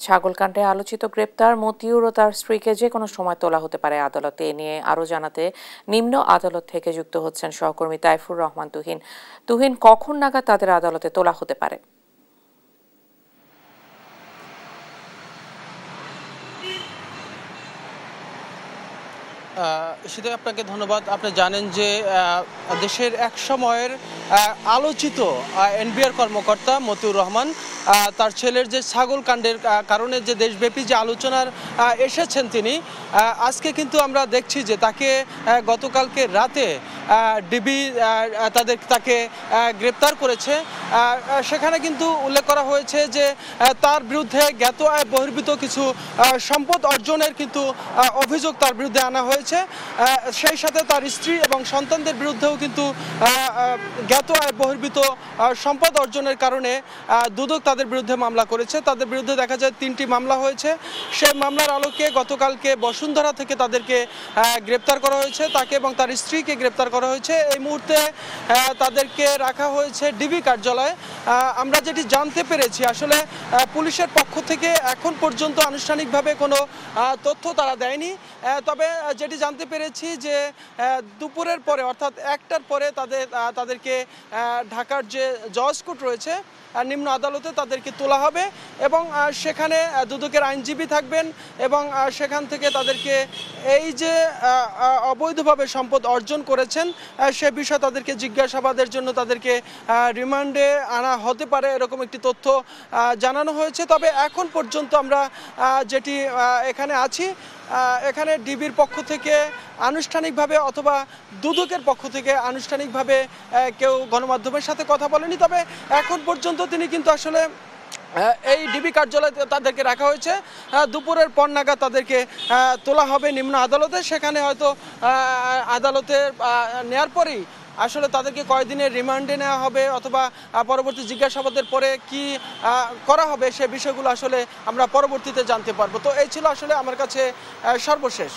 ছাগলকাণ্ডে আলোচিত গ্রেপ্তার মতিউর ও তার স্ত্রীকে যে কোনো সময় তোলা হতে পারে আদালতে। এ নিয়ে আরও জানাতে নিম্ন আদালত থেকে যুক্ত হচ্ছেন সহকর্মী তাইফুর রহমান তুহিন। তুহিন, কখন নাগাদ তাদের আদালতে তোলা হতে পারে? সেটাই, আপনাকে ধন্যবাদ। আপনি জানেন যে দেশের এক সময়ের আলোচিত এনবিআর কর্মকর্তা মতিউর রহমান, তার ছেলের যে ছাগল কাণ্ডের কারণে যে দেশব্যাপী যে আলোচনার এসেছেন তিনি, আজকে কিন্তু আমরা দেখছি যে তাকে গতকালকে রাতে ডিবি তাকে গ্রেপ্তার করেছে। সেখানে কিন্তু উল্লেখ করা হয়েছে যে তার বিরুদ্ধে জ্ঞাত আয় বহির্ভূত কিছু সম্পদ অর্জনের কিন্তু অভিযোগ তার বিরুদ্ধে আনা হয়েছে। সেই সাথে তার স্ত্রী এবং সন্তানদের বিরুদ্ধেও কিন্তু জ্ঞাত আয় বহির্ভূত সম্পদ অর্জনের কারণে দুদক তাদের বিরুদ্ধে মামলা করেছে। তাদের বিরুদ্ধে দেখা যায় 3টি মামলা হয়েছে। সেই মামলার আলোকে গতকালকে বসুন্ধরা থেকে তাদেরকে গ্রেপ্তার করা হয়েছে, তাকে এবং তার স্ত্রীকে গ্রেপ্তার করা হয়েছে। এই মুহূর্তে তাদেরকে রাখা হয়েছে ডিবি কার্যালয়ে। আমরা যেটি জানতে পেরেছি, আসলে পুলিশের পক্ষ থেকে এখন পর্যন্ত আনুষ্ঠানিকভাবে কোনো তথ্য তারা দেয়নি। তবে যেটি জানতে পেরেছি যে দুপুরের পরে অর্থাৎ 1টার পরে তাদেরকে ঢাকার যে জজ কোর্ট রয়েছে নিম্ন আদালতে তাদেরকে তোলা হবে এবং সেখানে দুদকের আইনজীবী থাকবেন এবং সেখান থেকে তাদেরকে এই যে অবৈধভাবে সম্পদ অর্জন করেছেন সে বিষয়ে তাদেরকে জিজ্ঞাসাবাদের জন্য তাদেরকে রিমান্ডে আনা হতে পারে, এরকম একটি তথ্য জানানো হয়েছে। তবে এখন পর্যন্ত আমরা যেটি এখানে আছি, এখানে ডিবির পক্ষ থেকে আনুষ্ঠানিকভাবে অথবা দুদকের পক্ষ থেকে আনুষ্ঠানিকভাবে কেউ গণমাধ্যমের সাথে কথা বলেনি। তবে এখন পর্যন্ত তিনি কিন্তু আসলে এই ডিবি কার্যালয়ে তাদেরকে রাখা হয়েছে। দুপুরের পর নাগাদ তাদেরকে তোলা হবে নিম্ন আদালতে। সেখানে হয়তো আদালতে নেয়ার পরেই আসলে তাদেরকে কয়েকদিনের রিমান্ডে নেওয়া হবে অথবা পরবর্তী জিজ্ঞাসাবাদের পরে কি করা হবে সে বিষয়গুলো আসলে আমরা পরবর্তীতে জানতে পারবো। তো এই ছিল আসলে আমার কাছে সর্বশেষ।